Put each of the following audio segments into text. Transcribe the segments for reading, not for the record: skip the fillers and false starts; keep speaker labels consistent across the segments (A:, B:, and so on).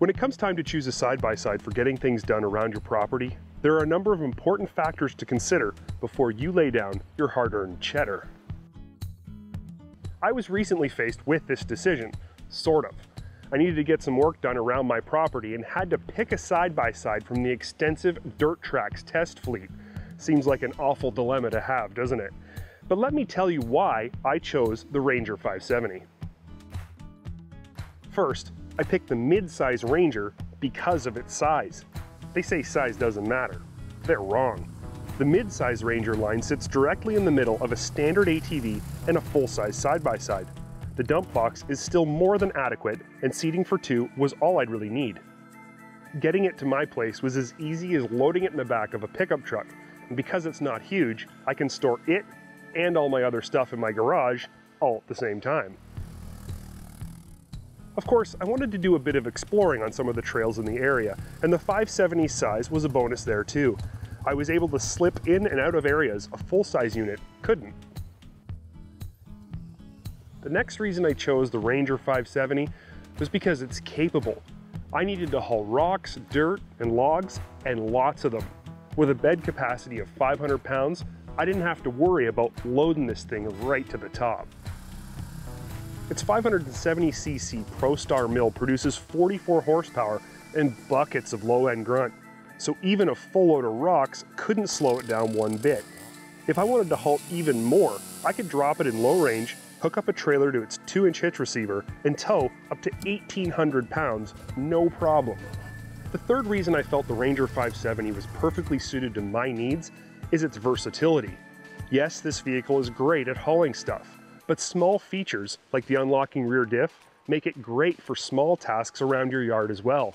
A: When it comes time to choose a side-by-side for getting things done around your property, there are a number of important factors to consider before you lay down your hard-earned cheddar. I was recently faced with this decision, sort of. I needed to get some work done around my property and had to pick a side-by-side from the extensive DirtTrax test fleet. Seems like an awful dilemma to have, doesn't it? But let me tell you why I chose the Ranger 570. First, I picked the mid-size Ranger because of its size. They say size doesn't matter. They're wrong. The mid-size Ranger line sits directly in the middle of a standard ATV and a full-size side-by-side. The dump box is still more than adequate, and seating for two was all I'd really need. Getting it to my place was as easy as loading it in the back of a pickup truck, and because it's not huge, I can store it and all my other stuff in my garage all at the same time. Of course, I wanted to do a bit of exploring on some of the trails in the area, and the 570 size was a bonus there too. I was able to slip in and out of areas a full-size unit couldn't. The next reason I chose the Ranger 570 was because it's capable. I needed to haul rocks, dirt, and logs, and lots of them. With a bed capacity of 500 pounds, I didn't have to worry about loading this thing right to the top. Its 570cc ProStar mill produces 44 horsepower and buckets of low-end grunt, so even a full load of rocks couldn't slow it down one bit. If I wanted to haul even more, I could drop it in low range, hook up a trailer to its 2-inch hitch receiver, and tow up to 1,800 pounds, no problem. The third reason I felt the Ranger 570 was perfectly suited to my needs is its versatility. Yes, this vehicle is great at hauling stuff, but small features like the unlocking rear diff make it great for small tasks around your yard as well.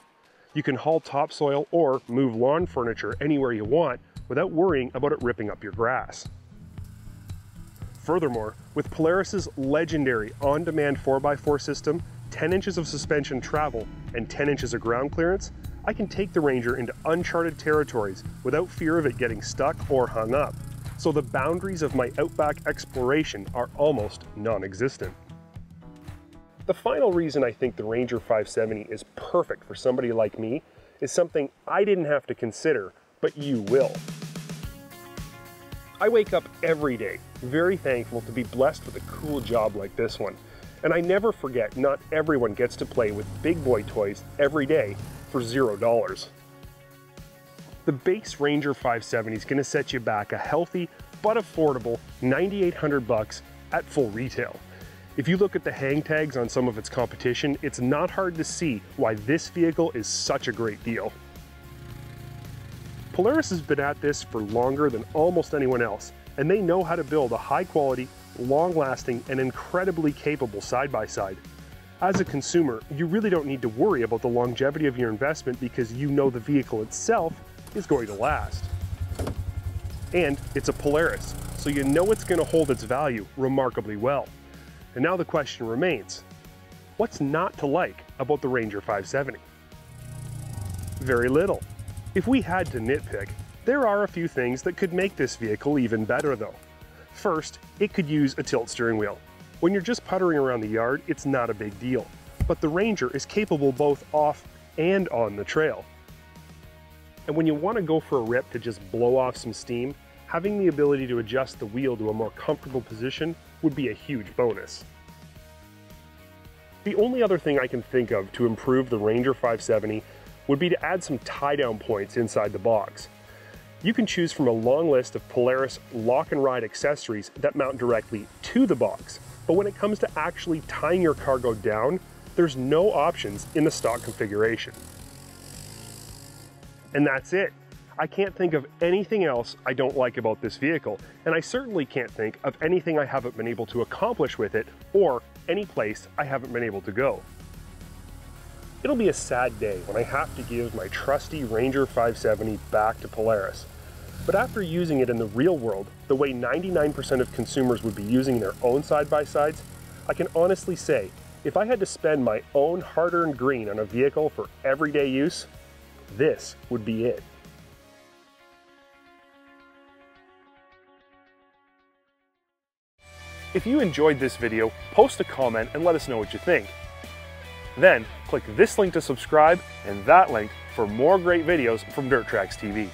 A: You can haul topsoil or move lawn furniture anywhere you want without worrying about it ripping up your grass. Furthermore, with Polaris's legendary on-demand 4x4 system, 10 inches of suspension travel, and 10 inches of ground clearance, I can take the Ranger into uncharted territories without fear of it getting stuck or hung up. So the boundaries of my outback exploration are almost non-existent. The final reason I think the Ranger 570 is perfect for somebody like me is something I didn't have to consider, but you will. I wake up every day very thankful to be blessed with a cool job like this one, and I never forget not everyone gets to play with big boy toys every day for $0. The base Ranger 570 is going to set you back a healthy but affordable $9,800 at full retail. If you look at the hang tags on some of its competition, it's not hard to see why this vehicle is such a great deal. Polaris has been at this for longer than almost anyone else, and they know how to build a high quality, long-lasting, and incredibly capable side-by-side. As a consumer, you really don't need to worry about the longevity of your investment because you know the vehicle itself is going to last. And it's a Polaris, so you know it's going to hold its value remarkably well. And now the question remains, what's not to like about the Ranger 570? Very little. If we had to nitpick, there are a few things that could make this vehicle even better though. First, it could use a tilt steering wheel. When you're just puttering around the yard, it's not a big deal, but the Ranger is capable both off and on the trail. And when you want to go for a rip to just blow off some steam, having the ability to adjust the wheel to a more comfortable position would be a huge bonus. The only other thing I can think of to improve the Ranger 570 would be to add some tie-down points inside the box. You can choose from a long list of Polaris lock and ride accessories that mount directly to the box, but when it comes to actually tying your cargo down, there's no options in the stock configuration. And that's it. I can't think of anything else I don't like about this vehicle, and I certainly can't think of anything I haven't been able to accomplish with it, or any place I haven't been able to go. It'll be a sad day when I have to give my trusty Ranger 570 back to Polaris. But after using it in the real world, the way 99% of consumers would be using their own side-by-sides, I can honestly say, if I had to spend my own hard-earned green on a vehicle for everyday use, this would be it. If you enjoyed this video, post a comment and let us know what you think. Then click this link to subscribe and that link for more great videos from DirtTrax TV.